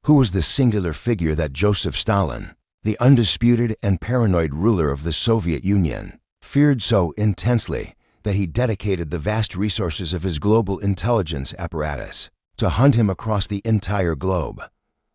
Who was the singular figure that Joseph Stalin, the undisputed and paranoid ruler of the Soviet Union, feared so intensely that he dedicated the vast resources of his global intelligence apparatus to hunt him across the entire globe?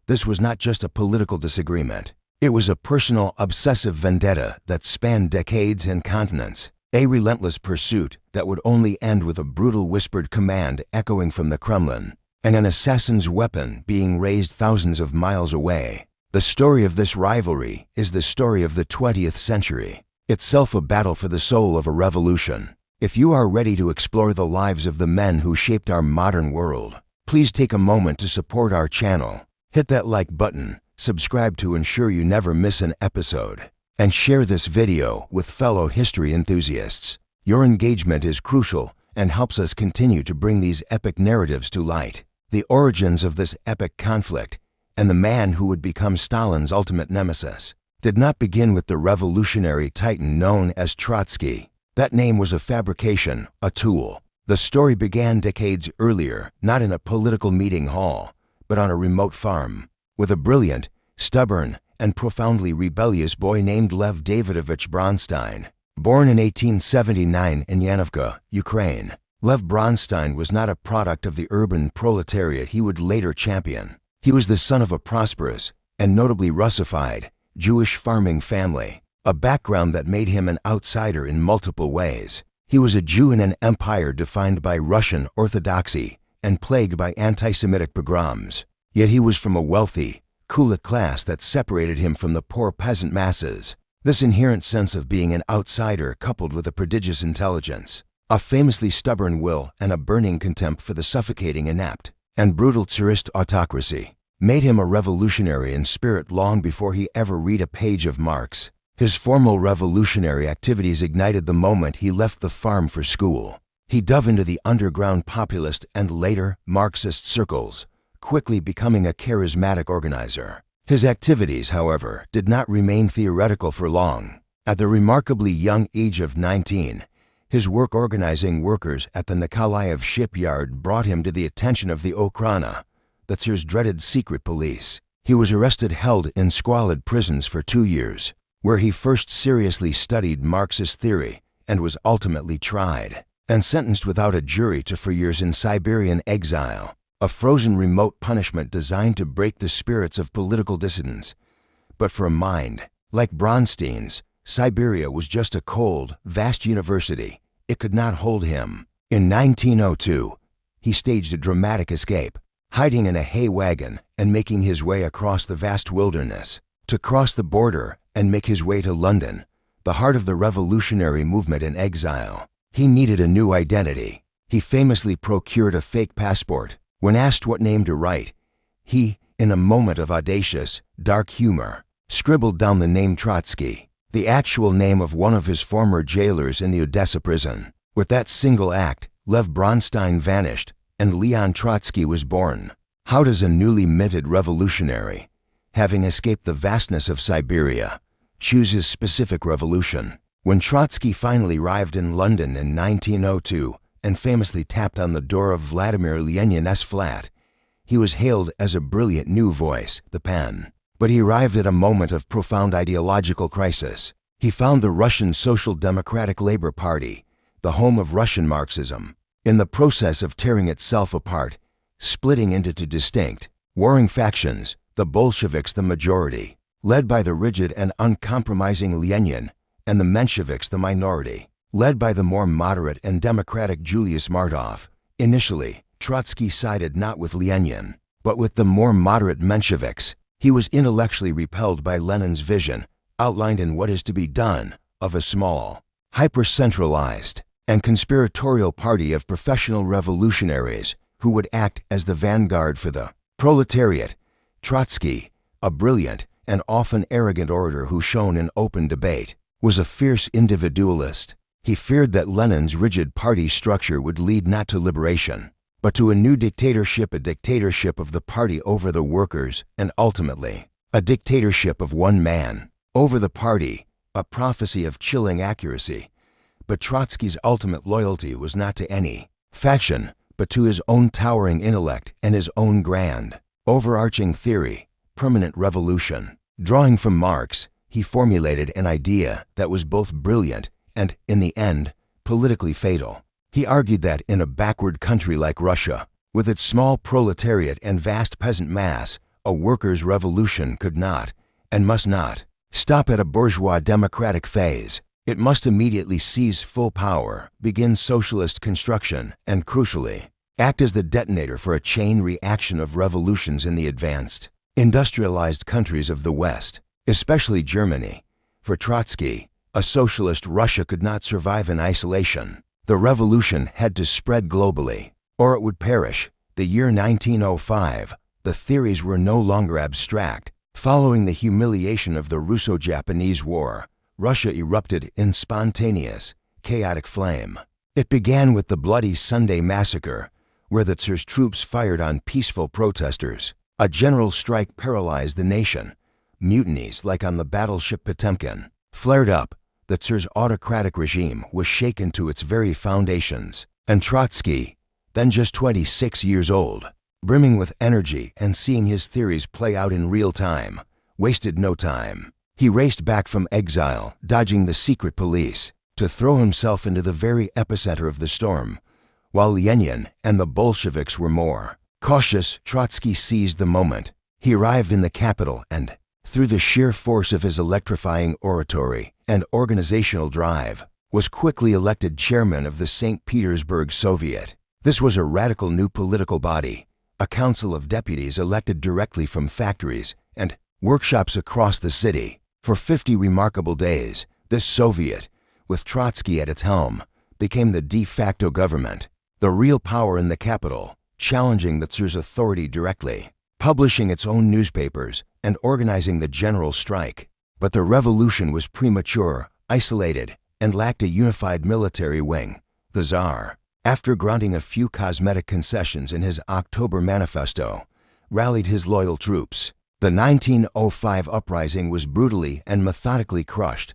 This was not just a political disagreement. It was a personal, obsessive vendetta that spanned decades and continents, a relentless pursuit that would only end with a brutal whispered command echoing from the Kremlin, and an assassin's weapon being raised thousands of miles away. The story of this rivalry is the story of the 20th century, itself a battle for the soul of a revolution. If you are ready to explore the lives of the men who shaped our modern world, please take a moment to support our channel. Hit that like button, subscribe to ensure you never miss an episode, and share this video with fellow history enthusiasts. Your engagement is crucial and helps us continue to bring these epic narratives to light. The origins of this epic conflict, and the man who would become Stalin's ultimate nemesis, did not begin with the revolutionary titan known as Trotsky. That name was a fabrication, a tool. The story began decades earlier, not in a political meeting hall, but on a remote farm, with a brilliant, stubborn, and profoundly rebellious boy named Lev Davidovich Bronstein. Born in 1879 in Yanovka, Ukraine, Lev Bronstein was not a product of the urban proletariat he would later champion. He was the son of a prosperous, and notably Russified, Jewish farming family, a background that made him an outsider in multiple ways. He was a Jew in an empire defined by Russian orthodoxy and plagued by anti-Semitic pogroms. Yet he was from a wealthy, Kulak class that separated him from the poor peasant masses. This inherent sense of being an outsider, coupled with a prodigious intelligence, a famously stubborn will, and a burning contempt for the suffocating inept and brutal Tsarist autocracy, made him a revolutionary in spirit long before he ever read a page of Marx. His formal revolutionary activities ignited the moment he left the farm for school. He dove into the underground populist and later Marxist circles, quickly becoming a charismatic organizer. His activities, however, did not remain theoretical for long. At the remarkably young age of 19, his work organizing workers at the Nikolaev shipyard brought him to the attention of the Okhrana, the Tsar's dreaded secret police. He was arrested, held in squalid prisons for 2 years, where he first seriously studied Marxist theory and was ultimately tried and sentenced without a jury to 4 years in Siberian exile, a frozen remote punishment designed to break the spirits of political dissidents. But for a mind like Bronstein's, Siberia was just a cold, vast university. It could not hold him. In 1902, he staged a dramatic escape, hiding in a hay wagon and making his way across the vast wilderness, to cross the border and make his way to London, the heart of the revolutionary movement in exile. He needed a new identity. He famously procured a fake passport. When asked what name to write, he, in a moment of audacious, dark humor, scribbled down the name Trotsky, the actual name of one of his former jailers in the Odessa prison. With that single act, Lev Bronstein vanished, and Leon Trotsky was born. How does a newly minted revolutionary, having escaped the vastness of Siberia, choose his specific revolution? When Trotsky finally arrived in London in 1902 and famously tapped on the door of Vladimir Lenin's flat, he was hailed as a brilliant new voice, the pen. But he arrived at a moment of profound ideological crisis. He found the Russian Social Democratic Labor Party, the home of Russian Marxism, in the process of tearing itself apart, splitting into two distinct, warring factions, the Bolsheviks the majority, led by the rigid and uncompromising Lenin, and the Mensheviks the minority, led by the more moderate and democratic Julius Martov. Initially, Trotsky sided not with Lenin, but with the more moderate Mensheviks. He was intellectually repelled by Lenin's vision, outlined in What Is to Be Done, of a small, hyper-centralized, and conspiratorial party of professional revolutionaries who would act as the vanguard for the proletariat. Trotsky, a brilliant and often arrogant orator who shone in open debate, was a fierce individualist. He feared that Lenin's rigid party structure would lead not to liberation, but to a new dictatorship, a dictatorship of the party over the workers, and ultimately, a dictatorship of one man over the party, a prophecy of chilling accuracy. But Trotsky's ultimate loyalty was not to any faction, but to his own towering intellect and his own grand, Overarching theory: permanent revolution. Drawing from Marx, he formulated an idea that was both brilliant and, in the end, politically fatal. He argued that in a backward country like Russia, with its small proletariat and vast peasant mass, a workers' revolution could not, and must not, stop at a bourgeois democratic phase. It must immediately seize full power, begin socialist construction, and, crucially, act as the detonator for a chain reaction of revolutions in the advanced, industrialized countries of the West, especially Germany. For Trotsky, a socialist Russia could not survive in isolation. The revolution had to spread globally, or it would perish. The year 1905, the theories were no longer abstract. Following the humiliation of the Russo-Japanese War, Russia erupted in spontaneous, chaotic flame. It began with the Bloody Sunday Massacre, where the Tsar's troops fired on peaceful protesters. A general strike paralyzed the nation. Mutinies, like on the battleship Potemkin, flared up. The Tsar's autocratic regime was shaken to its very foundations. And Trotsky, then just 26 years old, brimming with energy and seeing his theories play out in real time, wasted no time. He raced back from exile, dodging the secret police, to throw himself into the very epicenter of the storm. While Lenin and the Bolsheviks were more cautious, Trotsky seized the moment. He arrived in the capital and, through the sheer force of his electrifying oratory and organizational drive, was quickly elected chairman of the St. Petersburg Soviet. This was a radical new political body, a council of deputies elected directly from factories and workshops across the city. For 50 remarkable days, this Soviet, with Trotsky at its helm, became the de facto government, the real power in the capital, challenging the Tsar's authority directly, publishing its own newspapers, and organizing the general strike. But the revolution was premature, isolated, and lacked a unified military wing. The Tsar, after granting a few cosmetic concessions in his October manifesto, rallied his loyal troops. The 1905 uprising was brutally and methodically crushed.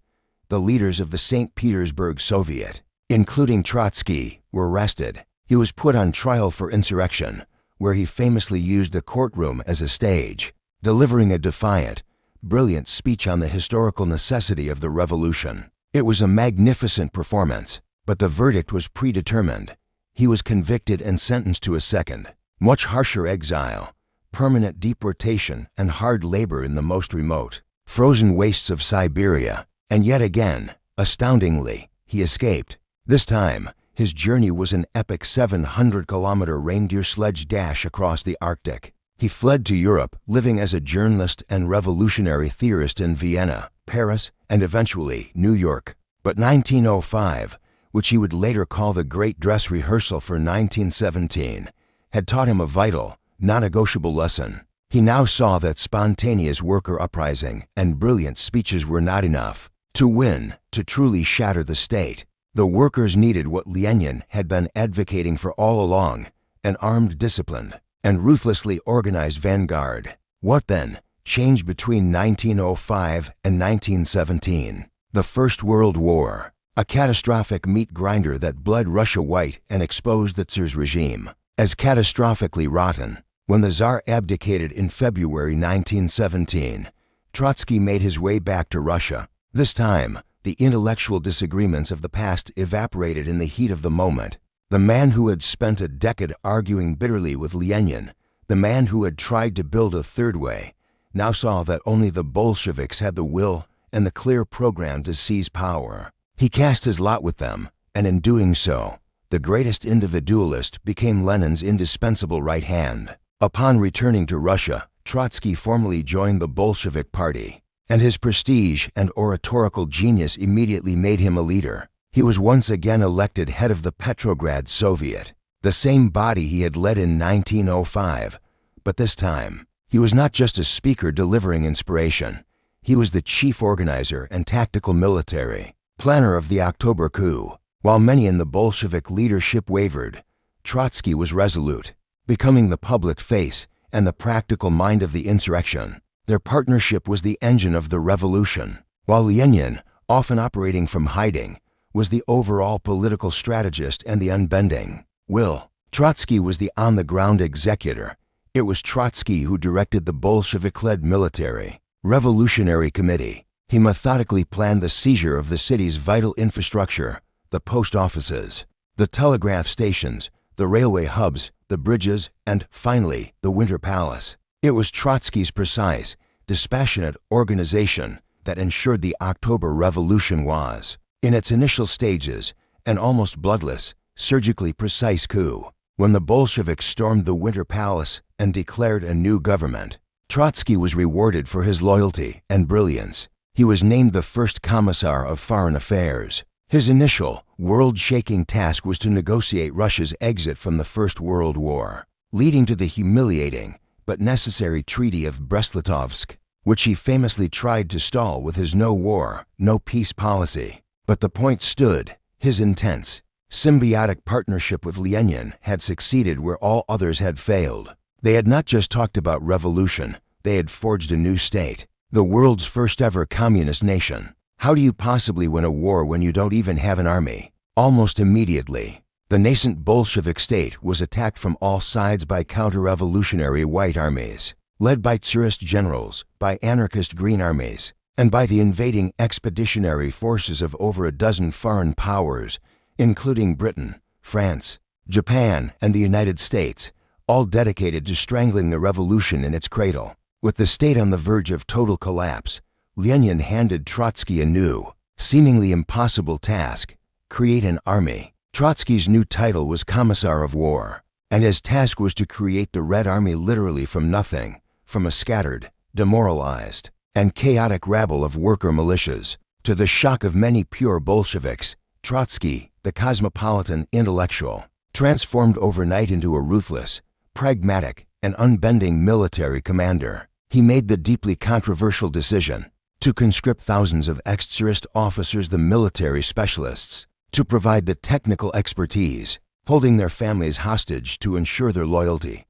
The leaders of the St. Petersburg Soviet, including Trotsky, were arrested. He was put on trial for insurrection, where he famously used the courtroom as a stage, delivering a defiant, brilliant speech on the historical necessity of the revolution. It was a magnificent performance, but the verdict was predetermined. He was convicted and sentenced to a second, much harsher exile, permanent deportation and hard labor in the most remote, frozen wastes of Siberia. And yet again, astoundingly, he escaped. This time, his journey was an epic 700-kilometer reindeer sledge dash across the Arctic. He fled to Europe, living as a journalist and revolutionary theorist in Vienna, Paris, and eventually New York. But 1905, which he would later call the Great Dress Rehearsal for 1917, had taught him a vital, non-negotiable lesson. He now saw that spontaneous worker uprising and brilliant speeches were not enough. To win, to truly shatter the state, the workers needed what Lenin had been advocating for all along: an armed, disciplined, and ruthlessly organized vanguard. What then changed between 1905 and 1917? The First World War, a catastrophic meat grinder that bled Russia white and exposed the Tsar's regime as catastrophically rotten. When the Tsar abdicated in February 1917, Trotsky made his way back to Russia. This time, the intellectual disagreements of the past evaporated in the heat of the moment. The man who had spent a decade arguing bitterly with Lenin, the man who had tried to build a third way, now saw that only the Bolsheviks had the will and the clear program to seize power. He cast his lot with them, and in doing so, the greatest individualist became Lenin's indispensable right hand. Upon returning to Russia, Trotsky formally joined the Bolshevik Party, and his prestige and oratorical genius immediately made him a leader. He was once again elected head of the Petrograd Soviet, the same body he had led in 1905. But this time, he was not just a speaker delivering inspiration. He was the chief organizer and tactical military planner of the October coup. While many in the Bolshevik leadership wavered, Trotsky was resolute, becoming the public face and the practical mind of the insurrection. Their partnership was the engine of the revolution, while Lenin, often operating from hiding, was the overall political strategist and the unbending will. Trotsky was the on-the-ground executor, It was Trotsky who directed the Bolshevik-led military revolutionary committee. He methodically planned the seizure of the city's vital infrastructure, the post offices, the telegraph stations, the railway hubs, the bridges, and, finally, the Winter Palace. It was Trotsky's precise, dispassionate organization that ensured the October Revolution was, in its initial stages, an almost bloodless, surgically precise coup. When the Bolsheviks stormed the Winter Palace and declared a new government, Trotsky was rewarded for his loyalty and brilliance. He was named the first Commissar of Foreign Affairs. His initial, world-shaking task was to negotiate Russia's exit from the First World War, leading to the humiliating but necessary Treaty of Brest-Litovsk, which he famously tried to stall with his no war, no peace policy. But the point stood. His intense, symbiotic partnership with Lenin had succeeded where all others had failed. They had not just talked about revolution, they had forged a new state, the world's first ever communist nation. How do you possibly win a war when you don't even have an army? Almost immediately, the nascent Bolshevik state was attacked from all sides by counter-revolutionary white armies, led by Tsarist generals, by anarchist green armies, and by the invading expeditionary forces of over a dozen foreign powers, including Britain, France, Japan, and the United States, all dedicated to strangling the revolution in its cradle. With the state on the verge of total collapse, Lenin handed Trotsky a new, seemingly impossible task: create an army. Trotsky's new title was Commissar of War, and his task was to create the Red Army literally from nothing, from a scattered, demoralized, and chaotic rabble of worker militias. To the shock of many pure Bolsheviks, Trotsky, the cosmopolitan intellectual, transformed overnight into a ruthless, pragmatic, and unbending military commander. He made the deeply controversial decision to conscript thousands of ex-Tsarist officers, the military specialists, to provide the technical expertise, holding their families hostage to ensure their loyalty.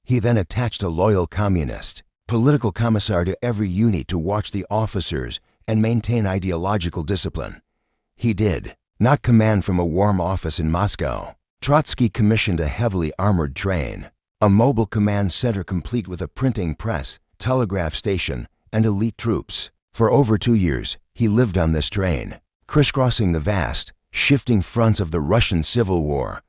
He then attached a loyal communist, political commissar to every unit to watch the officers and maintain ideological discipline. He did not command from a warm office in Moscow. Trotsky commissioned a heavily armored train, a mobile command center complete with a printing press, telegraph station, and elite troops. For over 2 years, he lived on this train, crisscrossing the vast, shifting fronts of the Russian Civil War.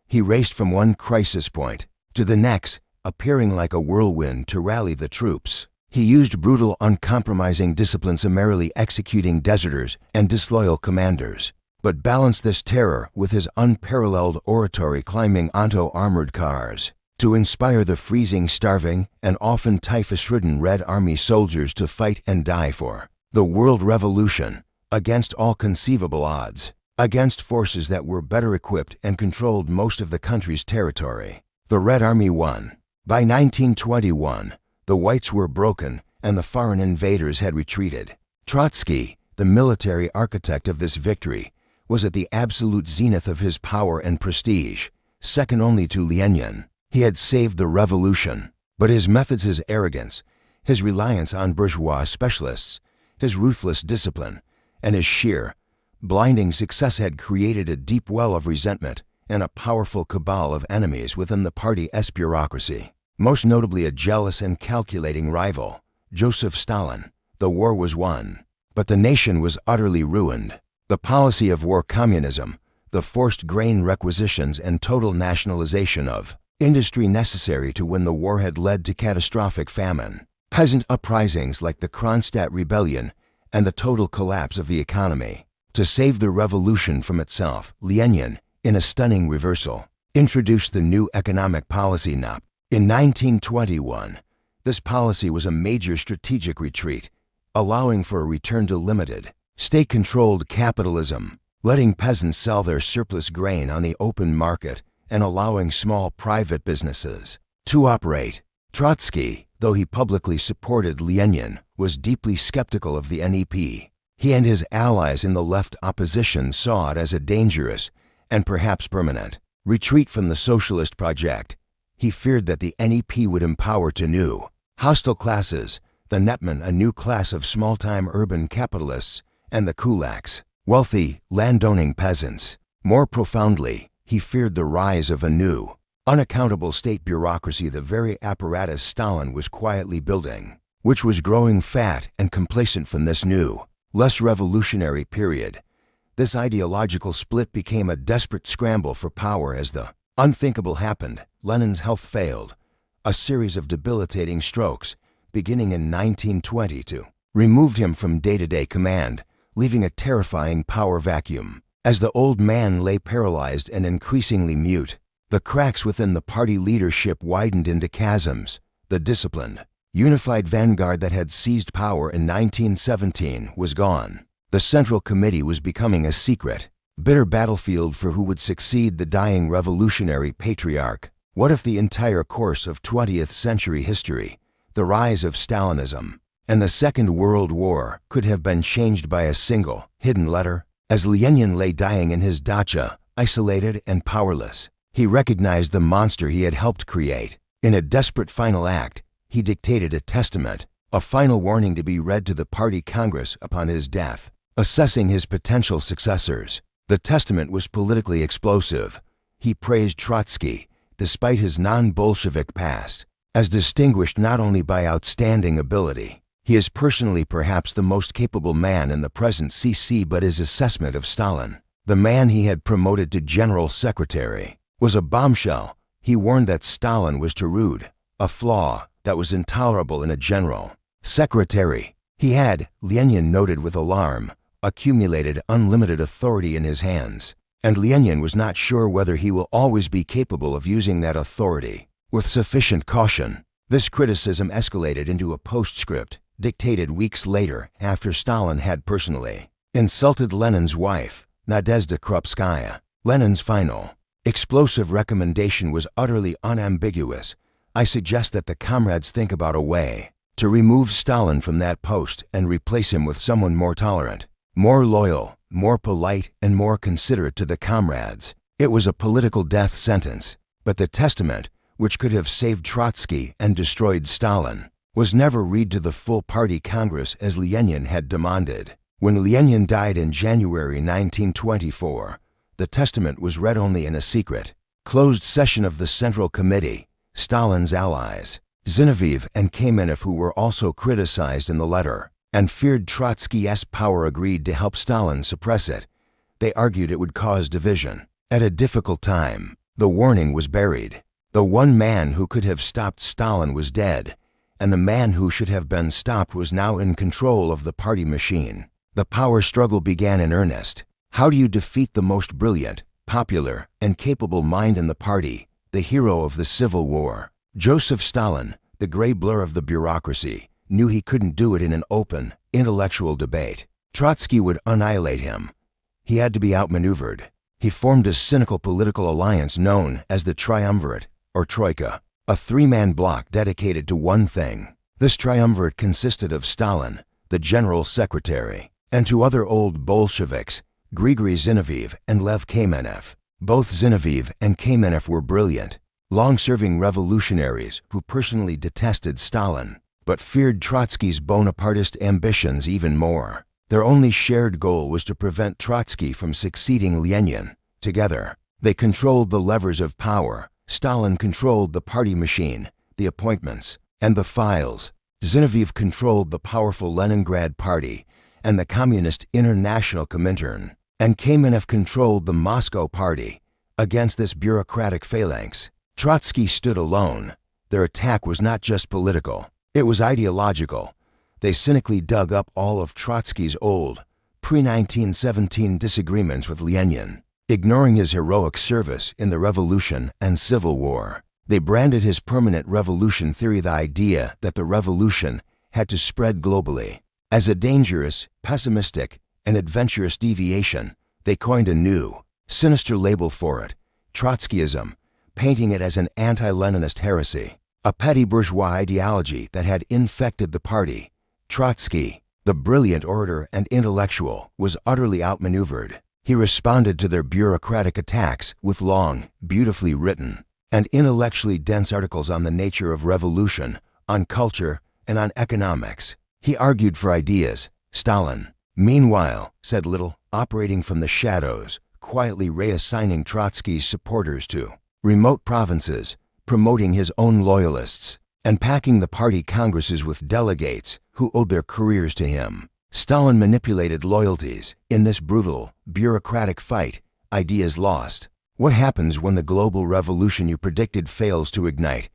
He raced from one crisis point to the next, appearing like a whirlwind to rally the troops. He used brutal, uncompromising discipline, summarily executing deserters and disloyal commanders, but balanced this terror with his unparalleled oratory, climbing onto armored cars to inspire the freezing, starving, and often typhus-ridden Red Army soldiers to fight and die for the world revolution, against all conceivable odds, against forces that were better equipped and controlled most of the country's territory. The Red Army won. By 1921, the whites were broken and the foreign invaders had retreated. Trotsky, the military architect of this victory, was at the absolute zenith of his power and prestige, second only to Lenin. He had saved the revolution, but his methods, his arrogance, his reliance on bourgeois specialists, his ruthless discipline, and his sheer, blinding success had created a deep well of resentment and a powerful cabal of enemies within the party's bureaucracy. Most notably a jealous and calculating rival, Joseph Stalin. The war was won, but the nation was utterly ruined. The policy of war communism, the forced grain requisitions and total nationalization of industry necessary to win the war had led to catastrophic famine, peasant uprisings like the Kronstadt Rebellion, and the total collapse of the economy. To save the revolution from itself, Lenin, in a stunning reversal, introduced the new economic policy NOP. In 1921, this policy was a major strategic retreat, allowing for a return to limited, state-controlled capitalism, letting peasants sell their surplus grain on the open market and allowing small private businesses to operate. Trotsky, though he publicly supported Lenin, was deeply skeptical of the NEP. He and his allies in the left opposition saw it as a dangerous, and perhaps permanent, retreat from the socialist project. He feared that the NEP would empower two new, hostile classes, the Netmen, a new class of small-time urban capitalists, and the kulaks, wealthy, landowning peasants. More profoundly, he feared the rise of a new, Unaccountable state bureaucracy, the very apparatus Stalin was quietly building, which was growing fat and complacent from this new, less revolutionary period. This ideological split became a desperate scramble for power as the unthinkable happened. Lenin's health failed. A series of debilitating strokes, beginning in 1922, removed him from day-to-day command, leaving a terrifying power vacuum. As the old man lay paralyzed and increasingly mute, the cracks within the party leadership widened into chasms. The disciplined, unified vanguard that had seized power in 1917 was gone. The Central Committee was becoming a secret, bitter battlefield for who would succeed the dying revolutionary patriarch. What if the entire course of 20th century history, the rise of Stalinism, and the Second World War could have been changed by a single, hidden letter? As Lenin lay dying in his dacha, isolated and powerless, he recognized the monster he had helped create. In a desperate final act, he dictated a testament, a final warning to be read to the party congress upon his death, assessing his potential successors. The testament was politically explosive. He praised Trotsky, despite his non-Bolshevik past, as distinguished not only by outstanding ability. He is personally perhaps the most capable man in the present CC, but his assessment of Stalin, the man he had promoted to general secretary, was a bombshell. He warned that Stalin was too rude, a flaw that was intolerable in a general secretary. He had, Lenin noted with alarm, accumulated unlimited authority in his hands, and Lenin was not sure whether he will always be capable of using that authority with sufficient caution. This criticism escalated into a postscript dictated weeks later after Stalin had personally insulted Lenin's wife, Nadezhda Krupskaya. Lenin's final, explosive recommendation was utterly unambiguous. I suggest that the comrades think about a way to remove Stalin from that post and replace him with someone more tolerant, more loyal, more polite, and more considerate to the comrades. It was a political death sentence, but the testament, which could have saved Trotsky and destroyed Stalin, was never read to the full party congress as Lenin had demanded. When Lenin died in January 1924, the testament was read only in a secret, closed session of the Central Committee. Stalin's allies, Zinoviev and Kamenev, who were also criticized in the letter and feared Trotsky's power, agreed to help Stalin suppress it. They argued it would cause division. At a difficult time, the warning was buried. The one man who could have stopped Stalin was dead, and the man who should have been stopped was now in control of the party machine. The power struggle began in earnest. How do you defeat the most brilliant, popular, and capable mind in the party, the hero of the Civil War? Joseph Stalin, the gray blur of the bureaucracy, knew he couldn't do it in an open, intellectual debate. Trotsky would annihilate him. He had to be outmaneuvered. He formed a cynical political alliance known as the Triumvirate, or Troika, a three-man bloc dedicated to one thing. This triumvirate consisted of Stalin, the general secretary, and two other old Bolsheviks, Grigory Zinoviev and Lev Kamenev. Both Zinoviev and Kamenev were brilliant, long-serving revolutionaries who personally detested Stalin, but feared Trotsky's Bonapartist ambitions even more. Their only shared goal was to prevent Trotsky from succeeding Lenin. Together, they controlled the levers of power. Stalin controlled the party machine, the appointments, and the files. Zinoviev controlled the powerful Leningrad Party and the Communist International Comintern, and Kamenev controlled the Moscow Party. Against this bureaucratic phalanx, Trotsky stood alone. Their attack was not just political, it was ideological. They cynically dug up all of Trotsky's old, pre-1917 disagreements with Lenin, ignoring his heroic service in the Revolution and Civil War. They branded his permanent revolution theory, the idea that the revolution had to spread globally, as a dangerous, pessimistic, and adventurous deviation. They coined a new, sinister label for it, Trotskyism, painting it as an anti-Leninist heresy, a petty bourgeois ideology that had infected the party. Trotsky, the brilliant orator and intellectual, was utterly outmaneuvered. He responded to their bureaucratic attacks with long, beautifully written, and intellectually dense articles on the nature of revolution, on culture, and on economics. He argued for ideas. Stalin, meanwhile, said little, operating from the shadows, quietly reassigning Trotsky's supporters to remote provinces, promoting his own loyalists, and packing the party congresses with delegates who owed their careers to him. Stalin manipulated loyalties. In this brutal, bureaucratic fight, ideas lost. What happens when the global revolution you predicted fails to ignite?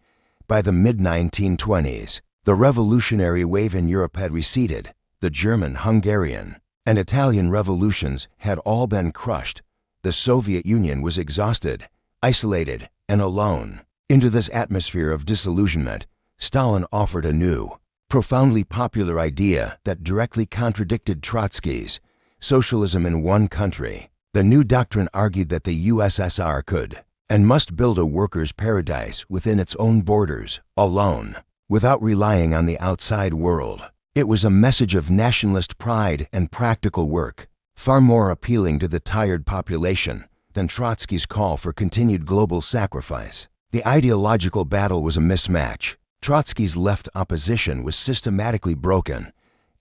By the mid-1920s, the revolutionary wave in Europe had receded. The German, Hungarian, and Italian revolutions had all been crushed. The Soviet Union was exhausted, isolated, and alone. Into this atmosphere of disillusionment, Stalin offered a new, profoundly popular idea that directly contradicted Trotsky's socialism in one country. The new doctrine argued that the USSR could and must build a workers' paradise within its own borders, alone, without relying on the outside world. It was a message of nationalist pride and practical work, far more appealing to the tired population than Trotsky's call for continued global sacrifice. The ideological battle was a mismatch. Trotsky's left opposition was systematically broken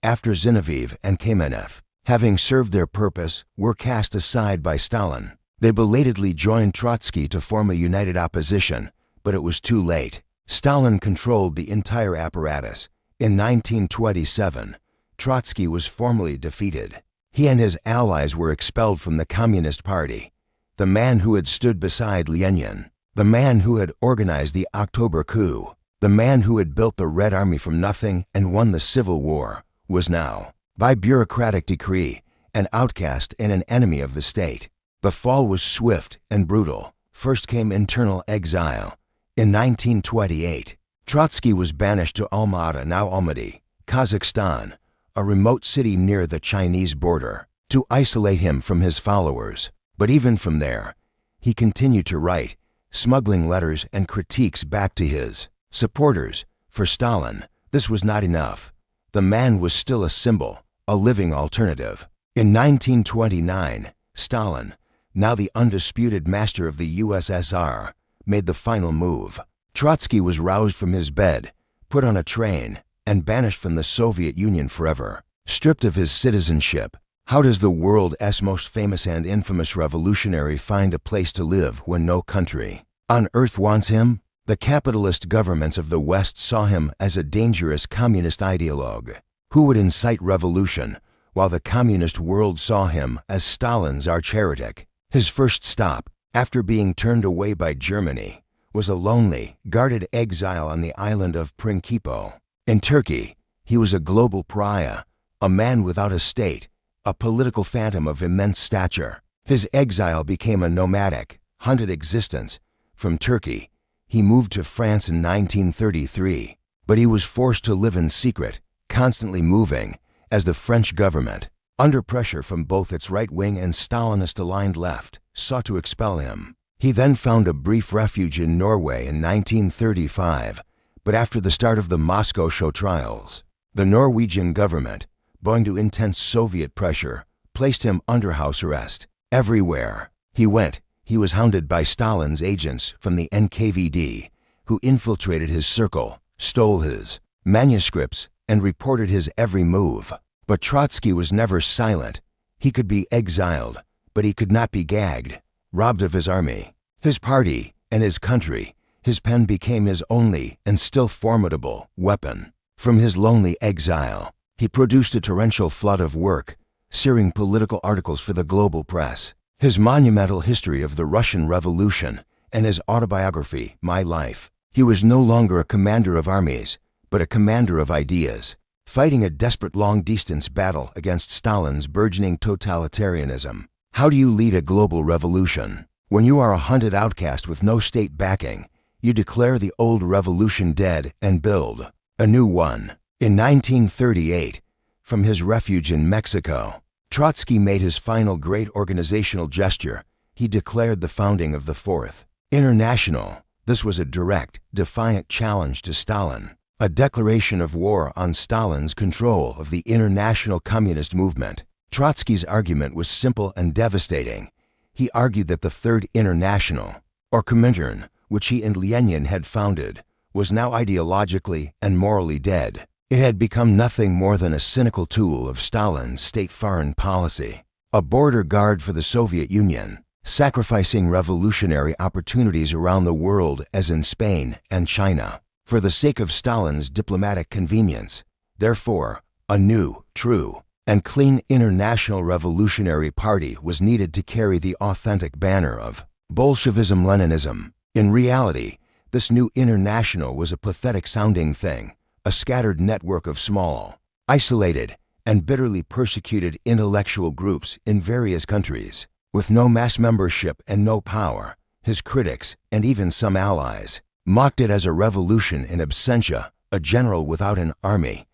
after Zinoviev and Kamenev, having served their purpose, were cast aside by Stalin. They belatedly joined Trotsky to form a united opposition, but it was too late. Stalin controlled the entire apparatus. In 1927, Trotsky was formally defeated. He and his allies were expelled from the Communist Party. The man who had stood beside Lenin, the man who had organized the October coup, the man who had built the Red Army from nothing and won the Civil War, was now, by bureaucratic decree, an outcast and an enemy of the state. The fall was swift and brutal. First came internal exile. In 1928, Trotsky was banished to Almaty, now Almaty, Kazakhstan, a remote city near the Chinese border, to isolate him from his followers. But even from there, he continued to write, smuggling letters and critiques back to his supporters. For Stalin, this was not enough. The man was still a symbol, a living alternative. In 1929, Stalin, now the undisputed master of the USSR, made the final move. Trotsky was roused from his bed, put on a train, and banished from the Soviet Union forever. Stripped of his citizenship, how does the world's most famous and infamous revolutionary find a place to live when no country on earth wants him? The capitalist governments of the West saw him as a dangerous communist ideologue who would incite revolution, while the communist world saw him as Stalin's arch-heretic. His first stop, after being turned away by Germany, was a lonely, guarded exile on the island of Principe. In Turkey, he was a global pariah, a man without a state, a political phantom of immense stature. His exile became a nomadic, hunted existence. From Turkey, he moved to France in 1933, but he was forced to live in secret, constantly moving, as the French government, under pressure from both its right-wing and Stalinist-aligned left, sought to expel him. He then found a brief refuge in Norway in 1935, but after the start of the Moscow show trials, the Norwegian government, owing to intense Soviet pressure, placed him under house arrest. Everywhere he went, he was hounded by Stalin's agents from the NKVD, who infiltrated his circle, stole his manuscripts, and reported his every move. But Trotsky was never silent. He could be exiled, but he could not be gagged, robbed of his army, his party, and his country. His pen became his only and still formidable weapon. From his lonely exile, he produced a torrential flood of work, searing political articles for the global press. His monumental history of the Russian Revolution and his autobiography, My Life. He was no longer a commander of armies, but a commander of ideas, fighting a desperate long-distance battle against Stalin's burgeoning totalitarianism. How do you lead a global revolution? When you are a hunted outcast with no state backing, you declare the old revolution dead and build a new one. In 1938, from his refuge in Mexico, Trotsky made his final great organizational gesture. He declared the founding of the Fourth International. This was a direct, defiant challenge to Stalin, a declaration of war on Stalin's control of the international communist movement. Trotsky's argument was simple and devastating. He argued that the Third International, or Komintern, which he and Lenin had founded, was now ideologically and morally dead. It had become nothing more than a cynical tool of Stalin's state foreign policy, a border guard for the Soviet Union. sacrificing revolutionary opportunities around the world as in Spain and China, for the sake of Stalin's diplomatic convenience. Therefore, a new, true, and clean international revolutionary party was needed to carry the authentic banner of Bolshevism-Leninism. In reality, this new international was a pathetic-sounding thing, a scattered network of small, isolated, and bitterly persecuted intellectual groups in various countries, with no mass membership and no power. His critics, and even some allies, mocked it as a revolution in absentia, a general without an army.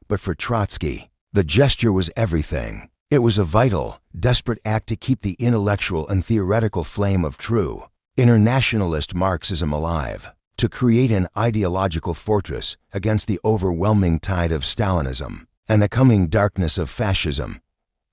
But for Trotsky, the gesture was everything. It was a vital, desperate act to keep the intellectual and theoretical flame of true, internationalist Marxism alive, to create an ideological fortress against the overwhelming tide of Stalinism and the coming darkness of fascism.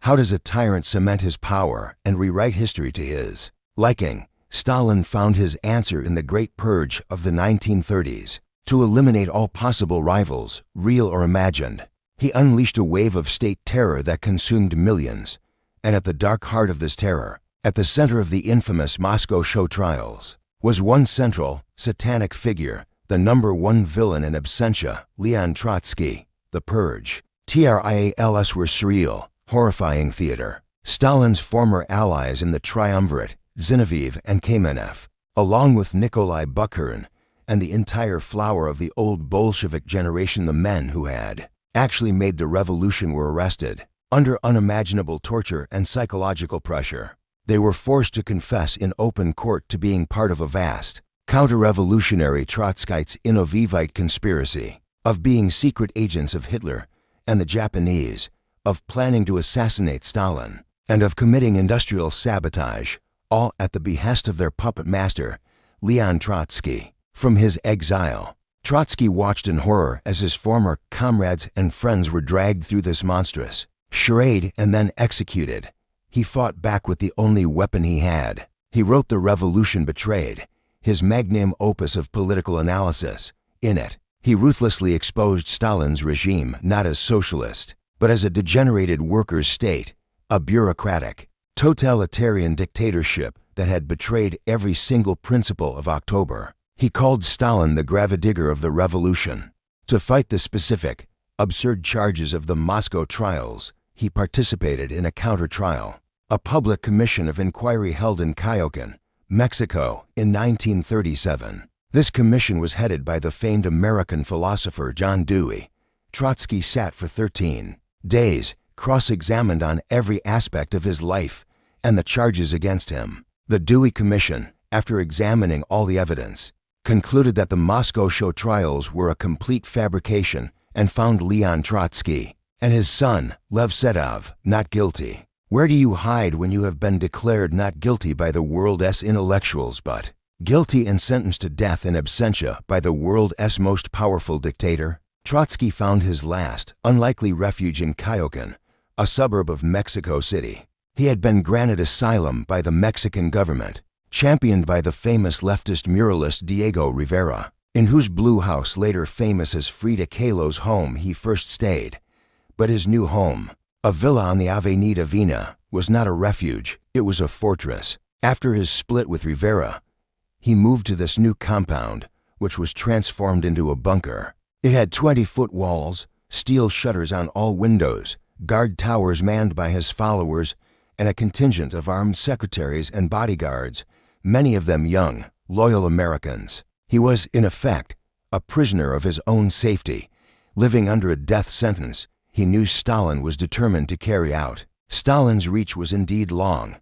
How does a tyrant cement his power and rewrite history to his liking? Stalin found his answer in the Great Purge of the 1930s. To eliminate all possible rivals, real or imagined, he unleashed a wave of state terror that consumed millions. And at the dark heart of this terror, at the center of the infamous Moscow show trials, was one central, satanic figure, the #1 villain in absentia, Leon Trotsky. The Purge. Trials were surreal, horrifying theater. Stalin's former allies in the triumvirate, Zinoviev and Kamenev, along with Nikolai Bukharin, and the entire flower of the old Bolshevik generation, the men who had actually made the revolution, were arrested under unimaginable torture and psychological pressure. They were forced to confess in open court to being part of a vast, counter-revolutionary Trotskyite Innovivite conspiracy, of being secret agents of Hitler and the Japanese, of planning to assassinate Stalin, and of committing industrial sabotage, all at the behest of their puppet master, Leon Trotsky. From his exile, Trotsky watched in horror as his former comrades and friends were dragged through this monstrous charade and then executed. He fought back with the only weapon he had. He wrote The Revolution Betrayed, his magnum opus of political analysis. In it, he ruthlessly exposed Stalin's regime not as socialist, but as a degenerated workers' state, a bureaucratic, totalitarian dictatorship that had betrayed every single principle of October. He called Stalin the gravedigger of the revolution. To fight the specific, absurd charges of the Moscow trials, he participated in a counter-trial, a public commission of inquiry held in Coyoacán, Mexico, in 1937. This commission was headed by the famed American philosopher John Dewey. Trotsky sat for 13 days, cross-examined on every aspect of his life and the charges against him. The Dewey Commission, after examining all the evidence, concluded that the Moscow show trials were a complete fabrication and found Leon Trotsky and his son, Lev Davidovich, not guilty. Where do you hide when you have been declared not guilty by the world's intellectuals, but guilty and sentenced to death in absentia by the world's most powerful dictator? Trotsky found his last, unlikely refuge in Coyoacán, a suburb of Mexico City. He had been granted asylum by the Mexican government, championed by the famous leftist muralist Diego Rivera, in whose blue house, later famous as Frida Kahlo's home, he first stayed. But his new home, a villa on the Avenida Vina, was not a refuge, it was a fortress. After his split with Rivera, he moved to this new compound, which was transformed into a bunker. It had 20-foot walls, steel shutters on all windows, guard towers manned by his followers, and a contingent of armed secretaries and bodyguards, many of them young, loyal Americans. He was, in effect, a prisoner of his own safety, living under a death sentence he knew Stalin was determined to carry out. Stalin's reach was indeed long.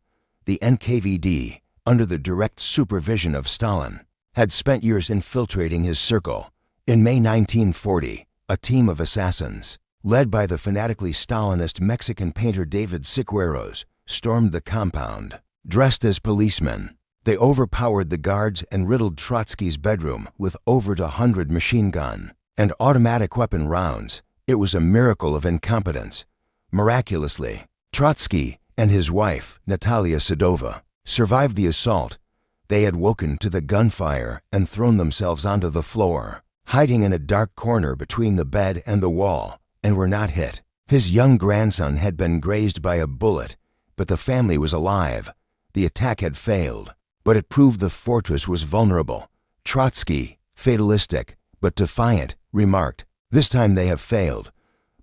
The NKVD, under the direct supervision of Stalin, had spent years infiltrating his circle. In May 1940, a team of assassins, led by the fanatically Stalinist Mexican painter David Siqueiros, stormed the compound. Dressed as policemen, they overpowered the guards and riddled Trotsky's bedroom with over 100 machine gun and automatic weapon rounds. It was a miracle of incompetence. Miraculously, Trotsky and his wife, Natalia Sedova, survived the assault. They had woken to the gunfire and thrown themselves onto the floor, hiding in a dark corner between the bed and the wall, and were not hit. His young grandson had been grazed by a bullet, but the family was alive. The attack had failed, but it proved the fortress was vulnerable. Trotsky, fatalistic but defiant, remarked, "This time they have failed,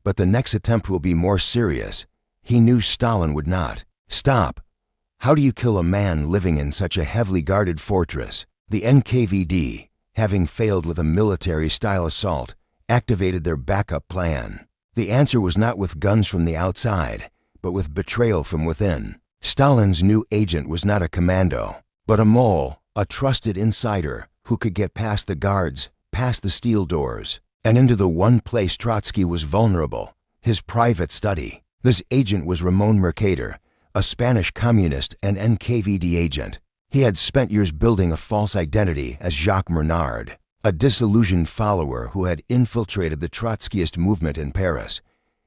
but the next attempt will be more serious." He knew Stalin would not. Stop. How do you kill a man living in such a heavily guarded fortress? The NKVD, having failed with a military-style assault, activated their backup plan. The answer was not with guns from the outside, but with betrayal from within. Stalin's new agent was not a commando, but a mole, a trusted insider who could get past the guards, past the steel doors, and into the one place Trotsky was vulnerable, his private study. This agent was Ramon Mercader, a Spanish communist and NKVD agent. He had spent years building a false identity as Jacques Menard, a disillusioned follower who had infiltrated the Trotskyist movement in Paris.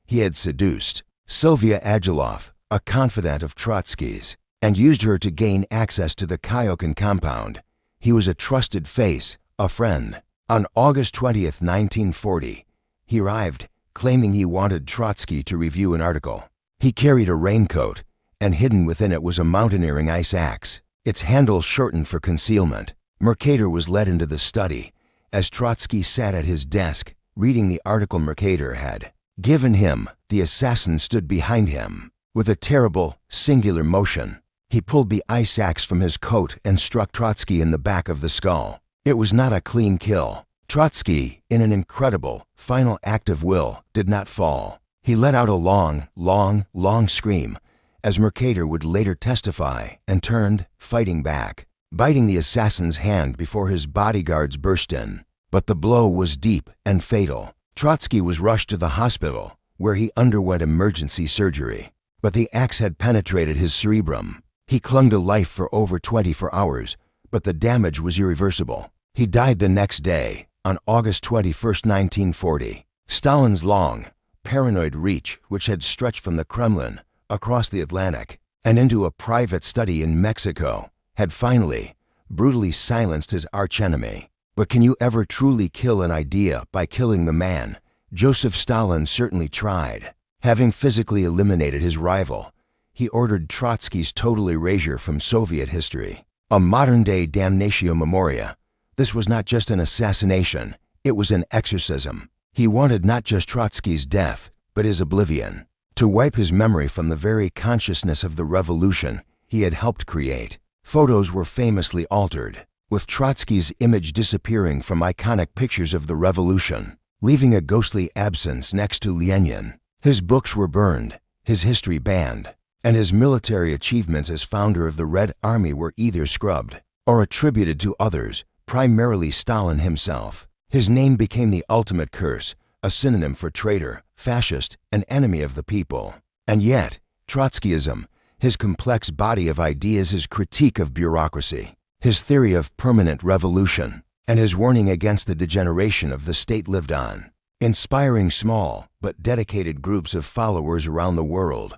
He had seduced Sylvia Agilov, a confidant of Trotsky's, and used her to gain access to the Kyokan compound. He was a trusted face, a friend. On August 20th, 1940, he arrived, claiming he wanted Trotsky to review an article. He carried a raincoat, and hidden within it was a mountaineering ice axe, its handle shortened for concealment. Mercader was led into the study, as Trotsky sat at his desk, reading the article Mercader had given him. The assassin stood behind him. With a terrible, singular motion, he pulled the ice axe from his coat and struck Trotsky in the back of the skull. It was not a clean kill. Trotsky, in an incredible, final act of will, did not fall. He let out a long, long scream, as Mercader would later testify, and turned, fighting back, biting the assassin's hand before his bodyguards burst in. But the blow was deep and fatal. Trotsky was rushed to the hospital, where he underwent emergency surgery. But the axe had penetrated his cerebrum. He clung to life for over 24 hours, but the damage was irreversible. He died the next day, on August 21st, 1940. Stalin's long, paranoid reach, which had stretched from the Kremlin, across the Atlantic, and into a private study in Mexico, had finally, brutally silenced his archenemy. But can you ever truly kill an idea by killing the man? Joseph Stalin certainly tried. Having physically eliminated his rival, he ordered Trotsky's total erasure from Soviet history, a modern-day damnatio memoria. This was not just an assassination, it was an exorcism. He wanted not just Trotsky's death, but his oblivion, to wipe his memory from the very consciousness of the revolution he had helped create. Photos were famously altered, with Trotsky's image disappearing from iconic pictures of the revolution, leaving a ghostly absence next to Lenin. His books were burned, his history banned, and his military achievements as founder of the Red Army were either scrubbed or attributed to others, primarily Stalin himself. His name became the ultimate curse, a synonym for traitor, fascist, and enemy of the people. And yet, Trotskyism, his complex body of ideas, his critique of bureaucracy, his theory of permanent revolution, and his warning against the degeneration of the state lived on, inspiring small but dedicated groups of followers around the world.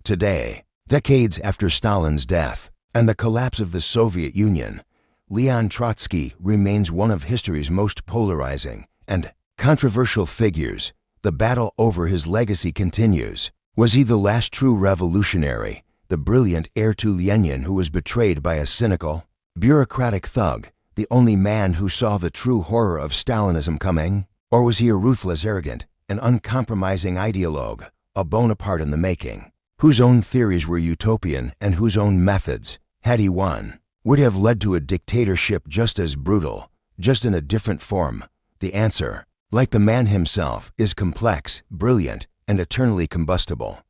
Today, decades after Stalin's death and the collapse of the Soviet Union, Leon Trotsky remains one of history's most polarizing and controversial figures. The battle over his legacy continues. Was he the last true revolutionary, the brilliant heir to Lenin who was betrayed by a cynical, bureaucratic thug, the only man who saw the true horror of Stalinism coming? Or was he a ruthless, arrogant, and uncompromising ideologue, a Bonaparte in the making, whose own theories were utopian and whose own methods, had he won, would have led to a dictatorship just as brutal, just in a different form? The answer, like the man himself, is complex, brilliant, and eternally combustible.